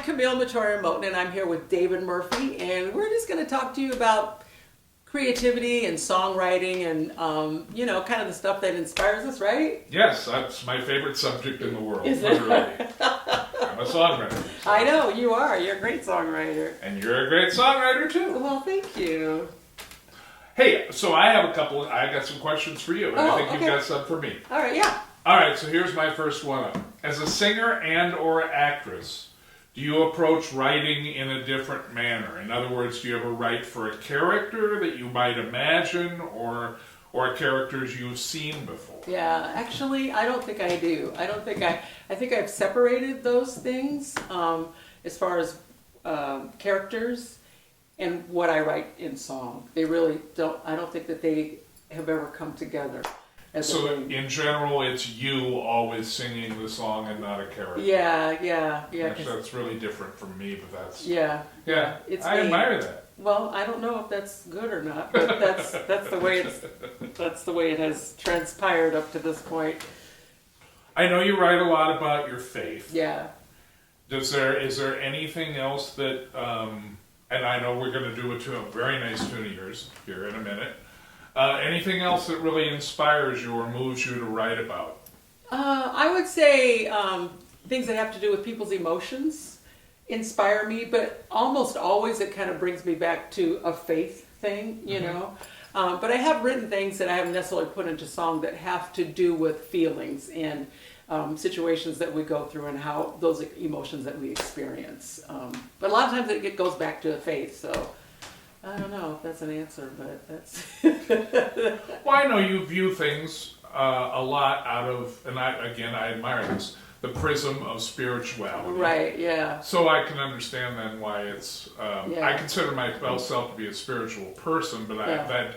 Camille Metoyer Moten, and I'm here with David Murphy, and we're just going to talk to you about creativity and songwriting and, kind of the stuff that inspires us, right? Yes, that's my favorite subject in the world. Is it? Literally. I'm a songwriter. So. I know, you are. You're a great songwriter. And you're a great songwriter, too. Well, thank you. Hey, so I got some questions for you, and I think okay. you've got some for me. All right, yeah. All right, so here's my first one. As a singer and or actress, do you approach writing in a different manner? In other words, do you ever write for a character that you might imagine or characters you've seen before? Yeah, actually, I don't think I do. I think I've separated those things as far as characters and what I write in song. They really don't, I don't think that they have ever come together. So in general, it's you always singing the song and not a character. Yeah. That's really different from me, but that's... Yeah. I admire that. Well, I don't know if that's good or not, but that's the way it has transpired up to this point. I know you write a lot about your faith. Yeah. Is there anything else that, and I know we're going to do a very nice tune of yours here in a minute. Anything else that really inspires you or moves you to write about? I would say things that have to do with people's emotions inspire me, but almost always it kind of brings me back to a faith thing, you know. But I have written things that I haven't necessarily put into song that have to do with feelings and situations that we go through and how those emotions that we experience. But a lot of times it goes back to a faith, so... I don't know if that's an answer, but that's... Well, I know you view things a lot out of, and I admire this, the prism of spirituality. Right, yeah. So I can understand then why it's, I consider myself to be a spiritual person, but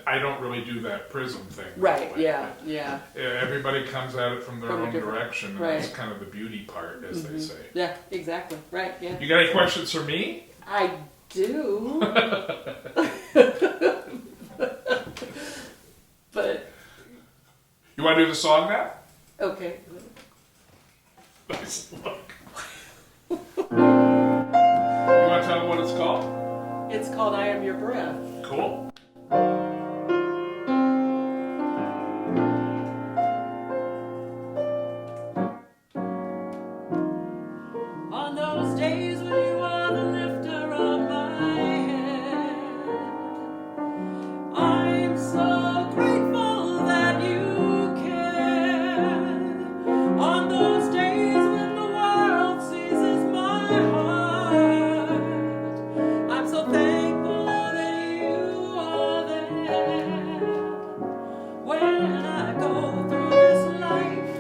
I don't really do that prism thing. Right, way. yeah. Everybody comes at it from their own direction, and right. that's kind of the beauty part, as they say. Yeah, exactly, right, yeah. You got any questions for me? I do. But you want to do the song now? Okay. Nice look. You want to tell them what it's called? It's called I Am Your Breath. Cool. On those days when you are the lifter of my head, I'm so grateful that you care. On those days when the world seizes my heart, I'm so thankful that you are there. When I go through this life,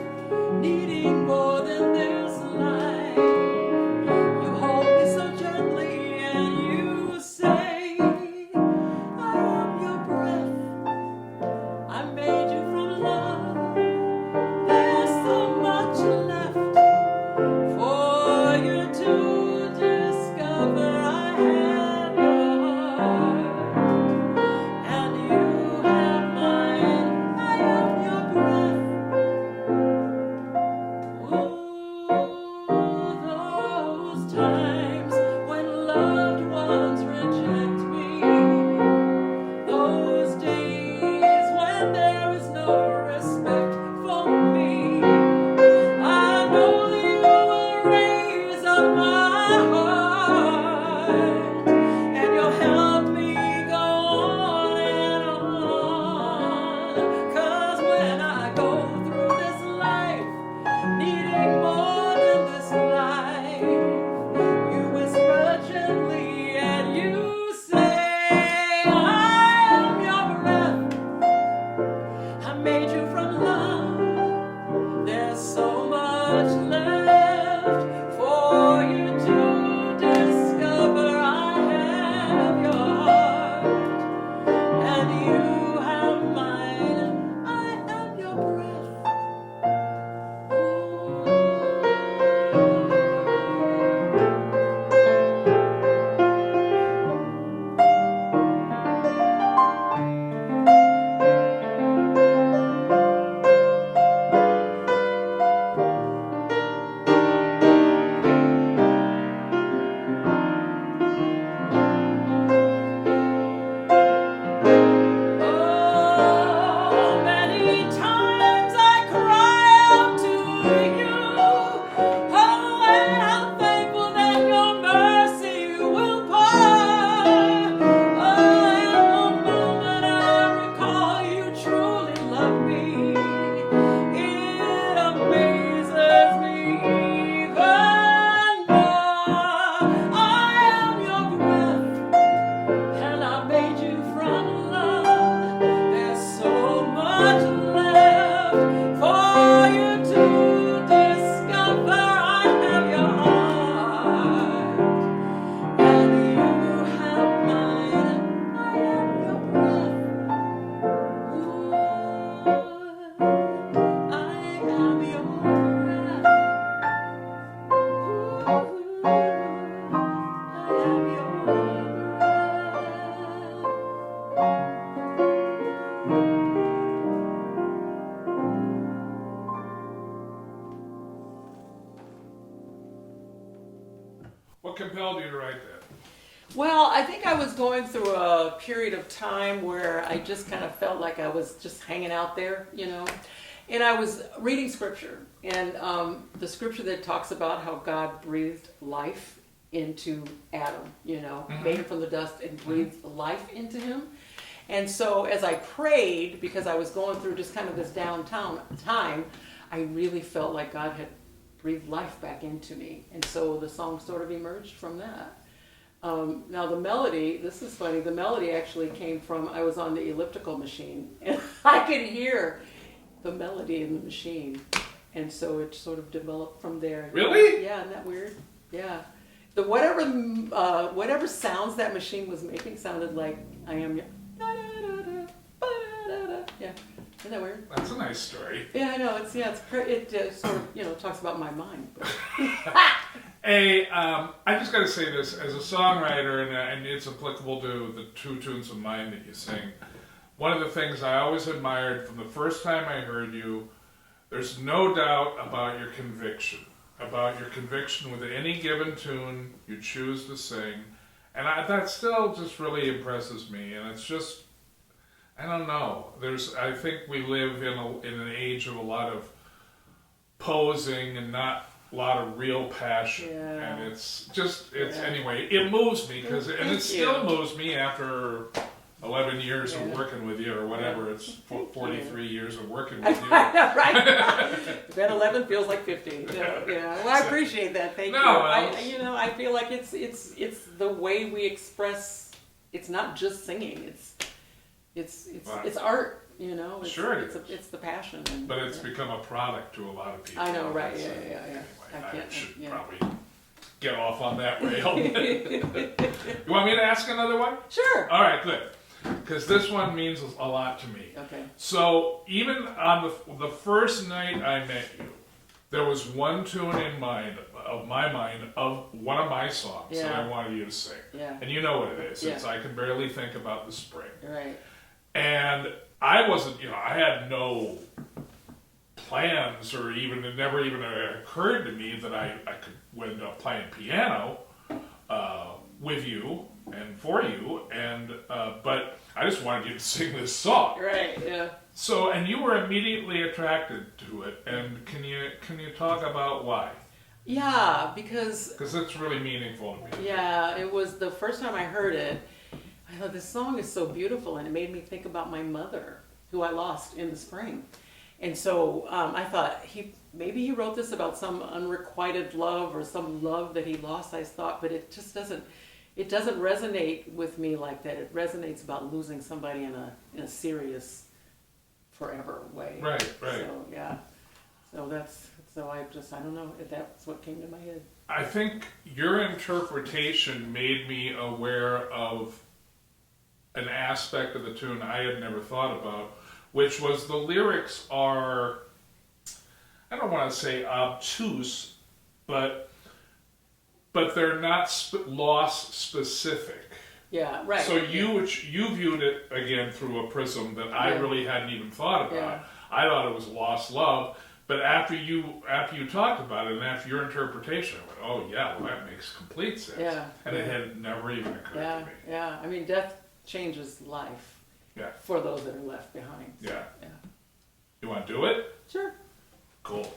needing more than this life, you hold me What compelled you to write that? Well, I think I was going through a period of time where I just kind of felt like I was just hanging out there, you know. And I was reading scripture, and the scripture that talks about how God breathed life into Adam, you know, made him from the dust and breathed life into him. And so as I prayed, because I was going through just kind of this downtown time, I really felt like God had breathed life back into me. And so the song sort of emerged from that. Now the melody, this is funny, the melody actually came from, I was on the elliptical machine, and I could hear the melody in the machine. And so it sort of developed from there. Really? Yeah, isn't that weird? Yeah. The whatever sounds that machine was making sounded like I am. Yeah, isn't that weird? That's a nice story. Yeah, I know. It sort of talks about my mind. But. Hey, I just got to say this as a songwriter, and it's applicable to the two tunes of mine that you sing. One of the things I always admired from the first time I heard you, there's no doubt about your conviction with any given tune you choose to sing, and that still just really impresses me. And it's just, I don't know. I think we live in an age of a lot of posing and not a lot of real passion. Yeah. And anyway, it moves me still moves me after 11 years of working with you, or whatever. It's 43 years of working with you. Right. That 11 feels like 50. Yeah. Well, I appreciate that. Thank you. I feel like it's the way we express. It's not just singing. It's art. You know. It's the passion. But it's become a product to a lot of people. I know, right? So, Yeah. Anyway, I should probably get off on that rail. You want me to ask another one? Sure. All right, good. Because this one means a lot to me. Okay. So even on the first night I met you, there was one tune in my mind of one of my songs that I wanted you to sing. Yeah. And you know what it is. Yeah. It's I Can Barely Think About the Spring. Right. And I wasn't, I had no plans, or it never even occurred to me that I could end up playing piano with you and for you, but I just wanted you to sing this song. Right. Yeah. So, and you were immediately attracted to it, and can you talk about why? Yeah, because it's really meaningful to me. Yeah, it was the first time I heard it. I thought this song is so beautiful, and it made me think about my mother, who I lost in the spring. And so I thought maybe he wrote this about some unrequited love or some love that he lost. I thought, but it just doesn't. It doesn't resonate with me like that. It resonates about losing somebody in a serious, forever way. Right. So yeah. So I don't know if that's what came to my head. I think your interpretation made me aware of an aspect of the tune I had never thought about, which was the lyrics are, I don't want to say obtuse, but they're not loss specific. Yeah, right. So you viewed it again through a prism that I really hadn't even thought about. Yeah. I thought it was lost love, but after you talked about it and after your interpretation, I went, oh yeah, well that makes complete sense. Yeah. And it had never even occurred to me. Yeah. I mean, death changes life. Yeah. For those that are left behind. So, Yeah. Yeah. You want to do it? Sure. Cool.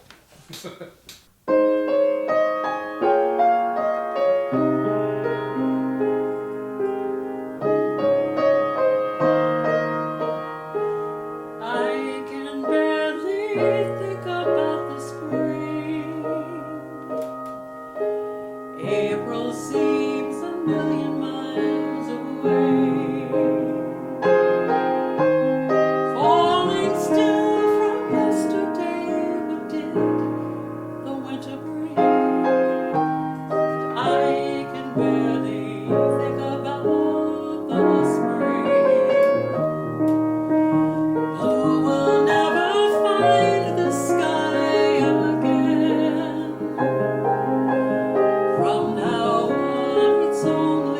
I can barely think about the spring. April seems a million miles away. Falling still from yesterday, what did the winter bring? I can barely think about the spring. Blue will never find the sky again. From now on, it's only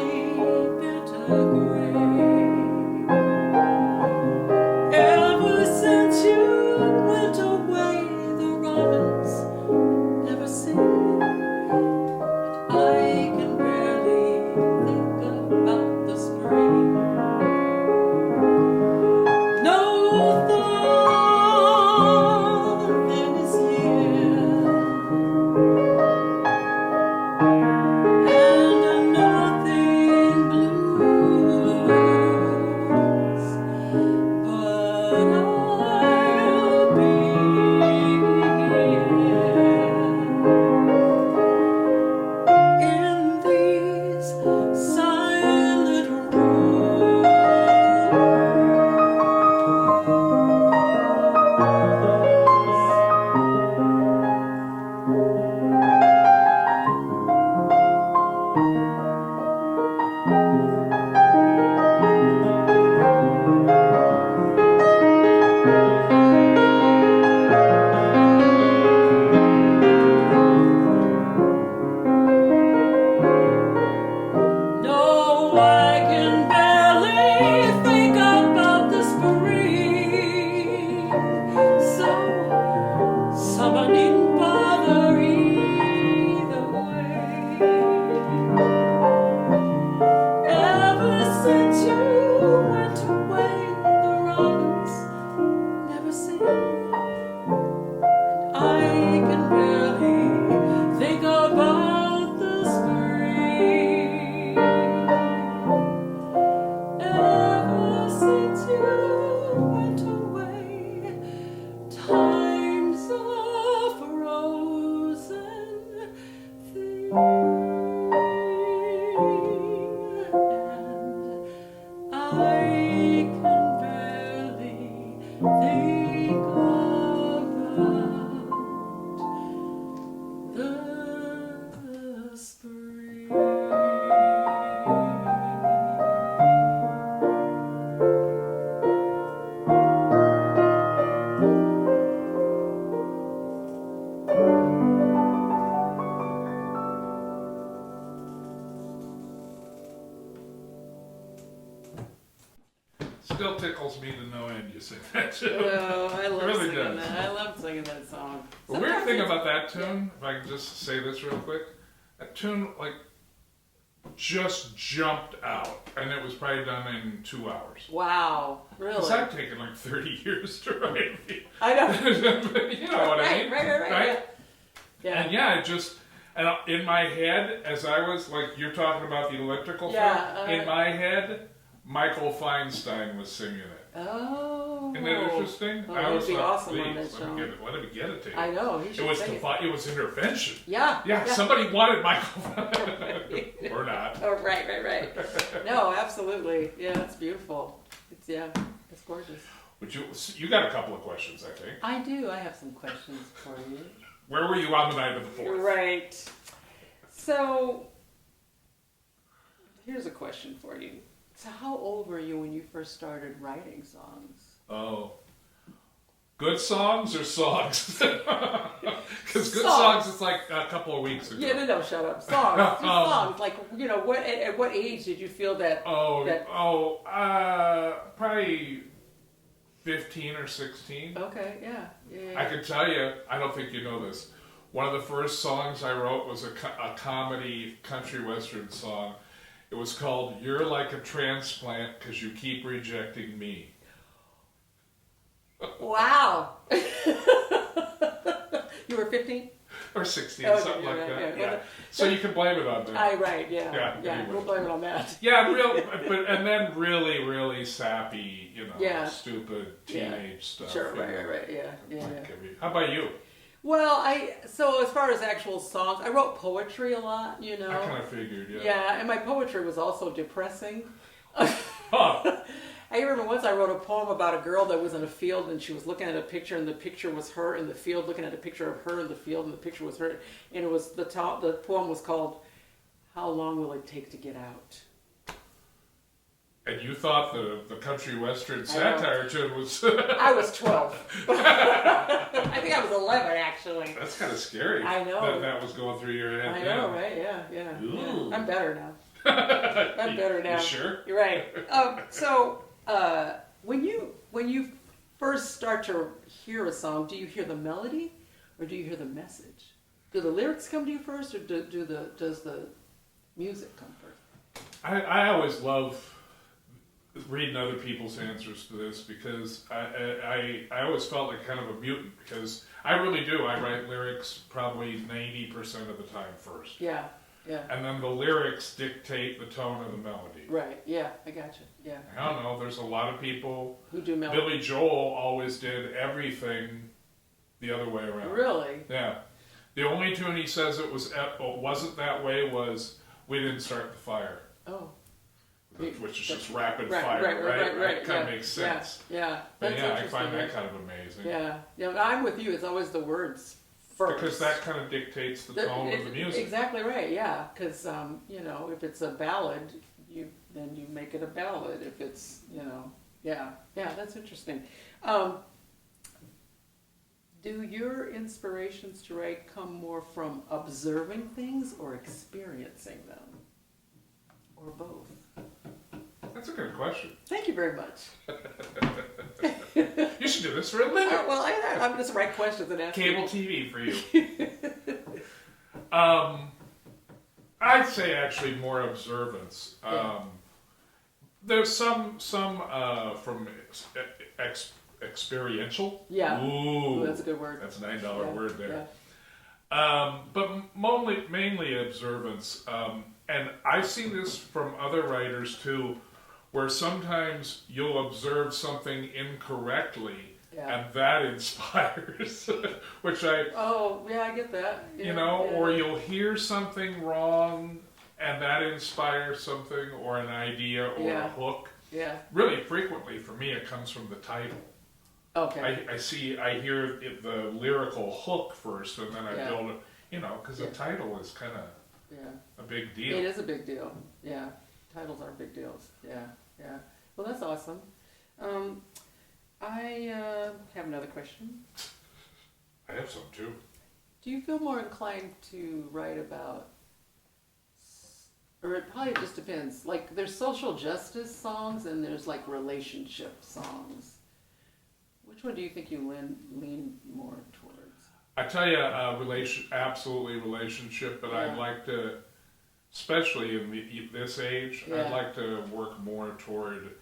and I can barely think about the spring. Still tickles me to no end you sing that tune. Oh, I love really singing does. that. I love singing that song. The weird thing about that tune, if I can just say this real quick, that tune like just jumped out, and it was probably done in 2 hours. Wow, Because really? I've taken like 30 years to write. I know. You know what I mean? Right. Yeah. And yeah, it just, and in my head, as I was, like, you're talking about the elliptical Yeah, thing, in my head, Michael Feinstein was singing it. Oh. Isn't that interesting? Oh, I always he'd be thought, awesome on please, that let show. me get it to you. I know. He should sing it. It was intervention. Yeah. Yeah, somebody wanted Michael or not. Oh, right. No, absolutely. Yeah, it's beautiful. It's gorgeous. You got a couple of questions, I think. I do. I have some questions for you. Where were you on the night of the 4th? Right. So, here's a question for you. So, how old were you when you first started writing songs? Oh. Good songs or songs? Because good Songs. songs, it's like a couple of weeks ago. Yeah, no, shut up. Songs. Just songs. Like, at what age did you feel that? Probably 15 or 16. Okay, yeah. I can tell you, I don't think you know this. One of the first songs I wrote was a comedy country western song. It was called "You're Like a Transplant Because You Keep Rejecting Me." Wow. You were 15? Or 16, Oh, something like right, that. yeah. Yeah. So you can blame it on that. Right, yeah. Anyway. We'll blame it on that. Yeah, and then really, really sappy, stupid teenage stuff. Sure, right, yeah. How about you? Well, so as far as actual songs, I wrote poetry a lot, I kind of figured, yeah. Yeah, and my poetry was also depressing. Huh. I remember once I wrote a poem about a girl that was in a field and she was looking at a picture and the picture was her in the field, looking at a picture of her in the field and the picture was her. And it was the poem was called "How Long Will It Take to Get Out?" And you thought the country western satire tune was... I was 12. I think I was 11, actually. That's kind of scary. I know. That was going through your head. I know, right? Yeah. Ooh. I'm better now. I'm better now. You sure? You're right. So, when you first start to hear a song, do you hear the melody or do you hear the message? Do the lyrics come to you first, or does the music come first? I always love reading other people's answers to this because I always felt like kind of a mutant because I really do. I write lyrics probably 90% of the time first. Yeah. And then the lyrics dictate the tone of the melody. Right. Yeah. I got you. Yeah. I don't know. There's a lot of people who do melody. Billy Joel always did everything the other way around. Really? Yeah. The only tune he says wasn't that way was "We Didn't Start the Fire." Oh. Which is just rapid fire, right? It kind of makes sense. Yeah. But yeah, I find that kind of amazing. Yeah. I'm with you. It's always the words first. Because that kind of dictates the tone of the music. Exactly right. Yeah. Because if it's a ballad, then you make it a ballad. If it's yeah. That's interesting. Do your inspirations to write come more from observing things or experiencing them, or both? That's a good question. Thank you very much. You should do this for a living. Well, I'm just write questions and ask. Cable TV for you. I'd say actually more observance. There's some from experiential. Yeah. Ooh, that's a good word. That's a $9 word there. Yeah. But mainly observance. And I've seen this from other writers too, where sometimes you'll observe something incorrectly Yeah. and that inspires, which I, Oh, yeah, I get that. Yeah, you know, yeah. or you'll hear something wrong and that inspires something or an idea or a Yeah. hook. Yeah. Really frequently for me it comes from the title. Okay. I hear the lyrical hook first and then I Yeah. build it, you know, because the Yeah. title is kind of Yeah. a big deal. It is a big deal. Yeah. Titles are big deals. Yeah. Yeah. Well, that's awesome. I have another question. I have some too. Do you feel more inclined to write about, or it probably just depends, like there's social justice songs and there's like relationship songs. Which one do you think you lean more towards? I tell you, absolutely relationship, but Yeah. I'd like to, especially in this age, Yeah. I'd like to work more toward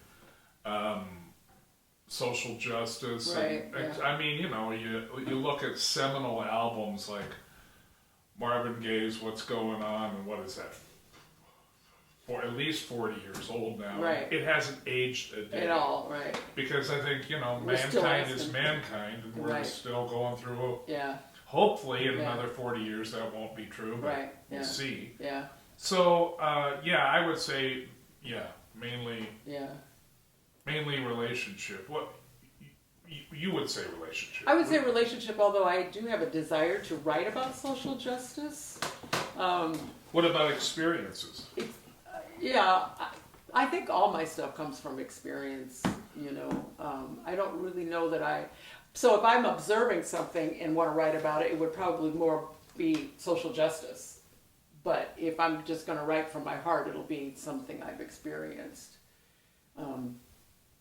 social justice. Right, And, yeah. I mean, you know, you look at seminal albums like Marvin Gaye's "What's Going On," and what is that? For at least 40 years old now. Right. It hasn't aged a day. At all, right. Because I think, you know, We're still mankind is asking. mankind, and we're Right. still going through Yeah, hopefully in Yeah. another 40 years that won't be true, but right, yeah, we'll see. yeah, So, yeah, I would say, yeah, mainly relationship. What, you would say relationship. I would say relationship, although I do have a desire to write about social justice. What about experiences? It's, yeah, I think all my stuff comes from experience, you know. I don't really know that so if I'm observing something and want to write about it, it would probably more be social justice. But if I'm just going to write from my heart, it'll be something I've experienced.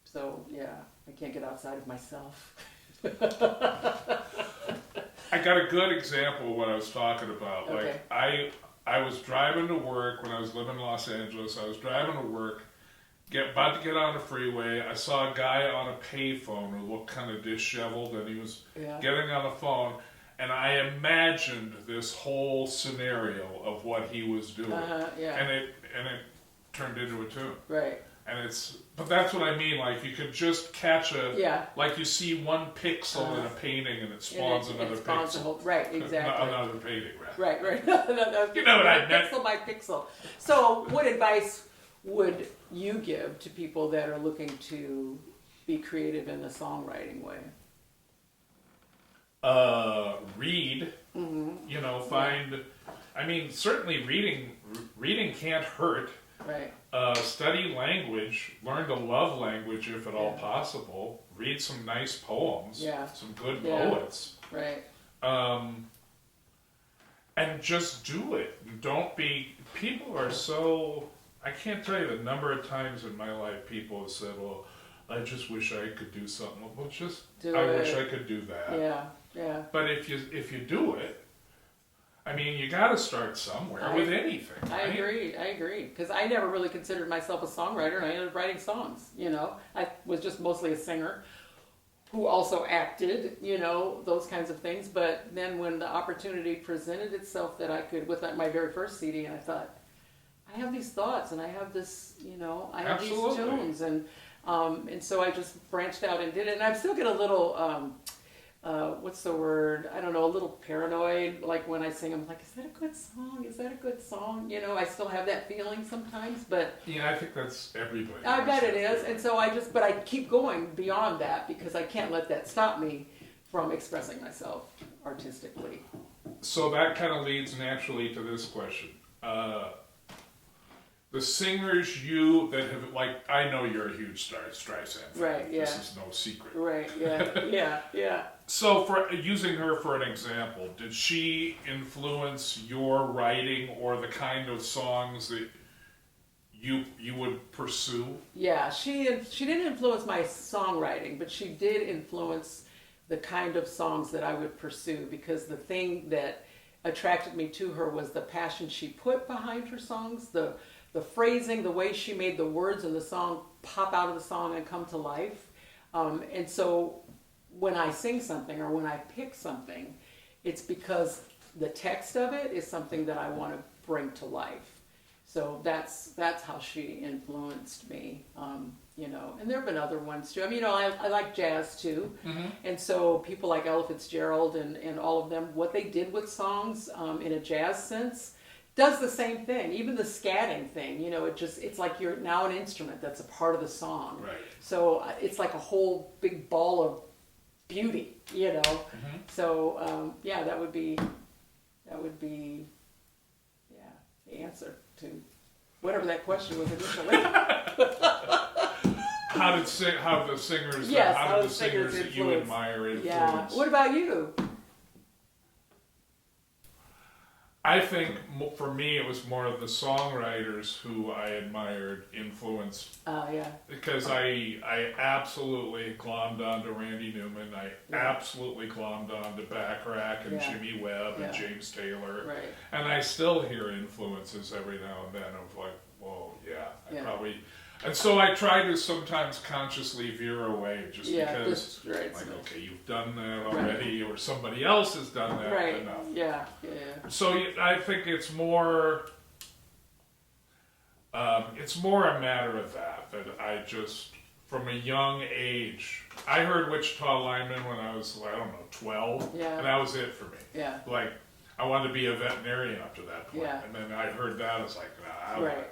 So yeah, I can't get outside of myself. I got a good example of what I was talking about. Okay. Like, I was driving to work when I was living in Los Angeles. I was driving to work, about to get on the freeway. I saw a guy on a payphone who looked kind of disheveled, and he was Yeah. getting on the phone. And I imagined this whole scenario of what he was doing, Yeah. and it turned into a tune. Right. And but that's what I mean. Like you could just catch Yeah. like you see one pixel in a painting, and it spawns And another it spawns pixel. a whole, right, exactly. Another painting, right? Right, right. You know what I meant. Pixel by pixel. So, what advice would you give to people that are looking to be creative in the songwriting way? Read. You know, find. I mean, certainly reading can't hurt. Right. Study language. Learn to love language if at all Yeah. possible. Read some nice poems. Yeah. Some good Yeah. poets. Right. And just do it. Don't be. People are so. I can't tell you the number of times in my life people have said, "Well, I just wish I could do something." Well, just Do I it. wish I could do that. Yeah. Yeah. But if you do it, I mean, you got to start somewhere with anything. I right? agree. Because I never really considered myself a songwriter, and I ended up writing songs. You know, I was just mostly a singer who also acted. You know, those kinds of things. But then when the opportunity presented itself that I could, with my very first CD, and I thought, I have these thoughts, and I have this, you know, I have Absolutely. these tunes, and so I just branched out and did it. And I still get a little. What's the word? I don't know, a little paranoid, like when I sing, I'm like, is that a good song? Is that a good song? You know, I still have that feeling sometimes, but Yeah, I think that's everybody. I bet it has is. that. And so but I keep going beyond that because I can't let that stop me from expressing myself artistically. So that kind of leads naturally to this question. The singers that have, like, I know you're a huge Streisand fan. Right, yeah. This is no secret. Right, yeah, yeah. So, for using her for an example, did she influence your writing or the kind of songs that you would pursue? Yeah, she didn't influence my songwriting, but she did influence the kind of songs that I would pursue, because the thing that attracted me to her was the passion she put behind her songs, the phrasing, the way she made the words in the song pop out of the song and come to life. And so when I sing something or when I pick something, it's because the text of it is something that I want to bring to life. So that's how she influenced me, you know. And there have been other ones too. I mean, you know, I like jazz too, and so people like Ella Fitzgerald and all of them, what they did with songs in a jazz sense, does the same thing. Even the scatting thing, you know, it's like you're now an instrument that's a part of the song. Right. So it's like a whole big ball of beauty, you know. So yeah, that would be yeah, the answer to whatever that question was initially. How did the singers Yes, how did the singers that you influence. admire influence? Yeah. What about you? I think for me it was more of the songwriters who I admired influenced. Yeah. Because I absolutely glommed onto Randy Newman. I Yeah. absolutely glommed onto Bacharach and Yeah. Jimmy Webb and Yeah. James Taylor. Right. And I still hear influences every now and then of like, whoa, yeah, I Yeah. probably. And so I try to sometimes consciously veer away just Yeah. because, Just, right. like, okay, you've done that already, or somebody else has done that Right. enough. Yeah. Yeah. So I think it's more a matter of that I just, from a young age, I heard Wichita Lineman when I was, I don't know, 12, Yeah. and that was it for me. Yeah. Like, I wanted to be a veterinarian up to that point, Yeah. and then I heard that, I was like, nah, Right.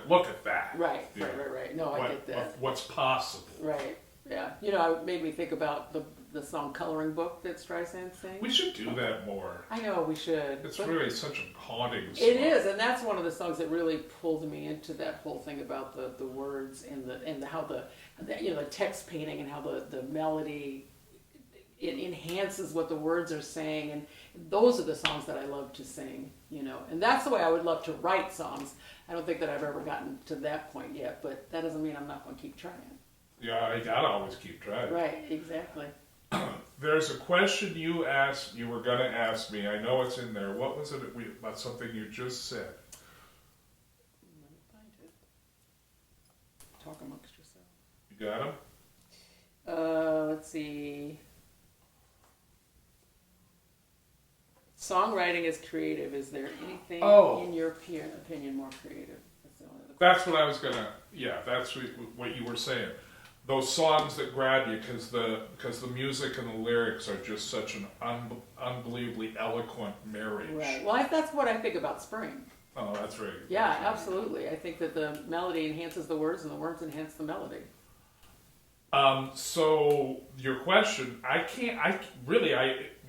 look at that. Right. You know, Right. No, I get that. What's possible. Right. Yeah. You know, it made me think about the song "Coloring Book" that Streisand sings. We should do that more. I know we should. It's But really such a haunting song. it is, and that's one of the songs that really pulled me into that whole thing about the words and how the you know, the text painting and how the melody it enhances what the words are saying, and those are the songs that I love to sing, you know. And that's the way I would love to write songs. I don't think that I've ever gotten to that point yet, but that doesn't mean I'm not going to keep trying. Yeah, I gotta always keep trying. Right, exactly. There's a question you were going to ask me. I know it's in there. What was it about something you just said? Let me find it. Talk amongst yourselves. You got him? Let's see. Songwriting is creative. Is there anything in your opinion more creative? That's the only other question. That's what I was going to, that's what you were saying. Those songs that grab you because the music and the lyrics are just such an unbelievably eloquent marriage. Right. Well, that's what I think about spring. Oh, that's right. Yeah, absolutely. I think that the melody enhances the words and the words enhance the melody. So your question,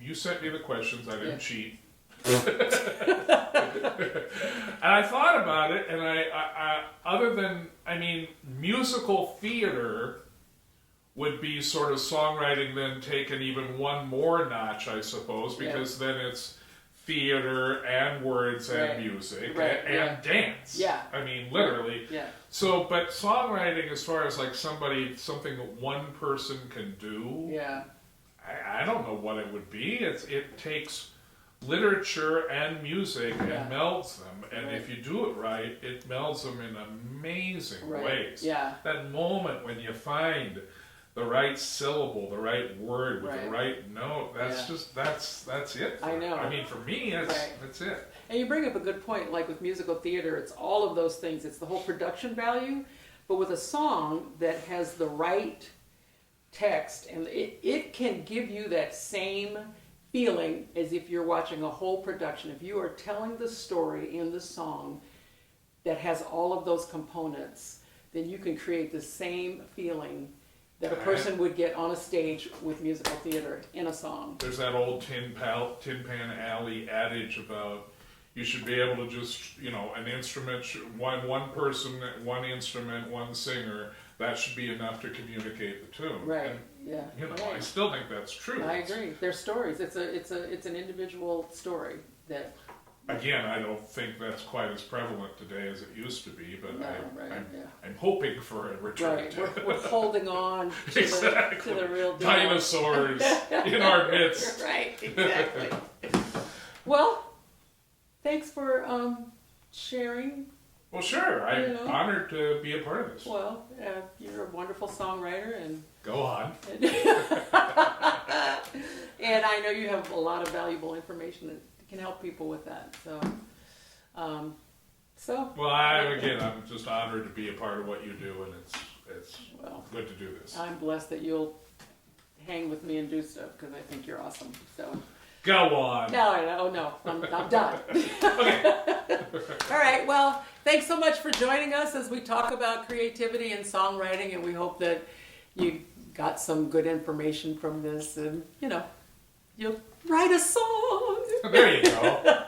you sent me the questions, I didn't cheat. And I thought about it, and I other than, musical theater would be sort of songwriting then taken even one more notch, I suppose, because then it's theater and words and music and dance. Yeah. Literally. Yeah. So, but songwriting, as far as like something that one person can do, I don't know what it would be. It takes literature and music and melds them, and if you do it right, it melds them in amazing ways. Yeah. That moment when you find the right syllable, the right word with the right note, that's it. I know. For me, that's it. And you bring up a good point, like with musical theater, it's all of those things. It's the whole production value, but with a song that has the right text, and it can give you that same feeling as if you're watching a whole production. If you are telling the story in the song that has all of those components, then you can create the same feeling that a person would get on a stage with musical theater in a song. There's that old Tin Pan Alley adage about you should be able to just, an instrument, one person, one instrument, one singer, that should be enough to communicate the tune. Right. And, I still think that's true. I agree. They're stories. It's an individual story that. Again, I don't think that's quite as prevalent today as it used to be, but I'm hoping for a return. Right. We're holding on to, to the real deal. Dinosaurs in our midst. Right. Exactly. Well, thanks for sharing. Well, sure. I'm honored to be a part of this. Well, you're a wonderful songwriter, and go on. And I know you have a lot of valuable information that can help people with that. So, So, Well, I'm just honored to be a part of what you do, and it's well, good to do this. I'm blessed that you'll hang with me and do stuff because I think you're awesome. So, Go on. no, I'm done. All right, well, thanks so much for joining us as we talk about creativity and songwriting, and we hope that you got some good information from this, and you'll write a song. There you go.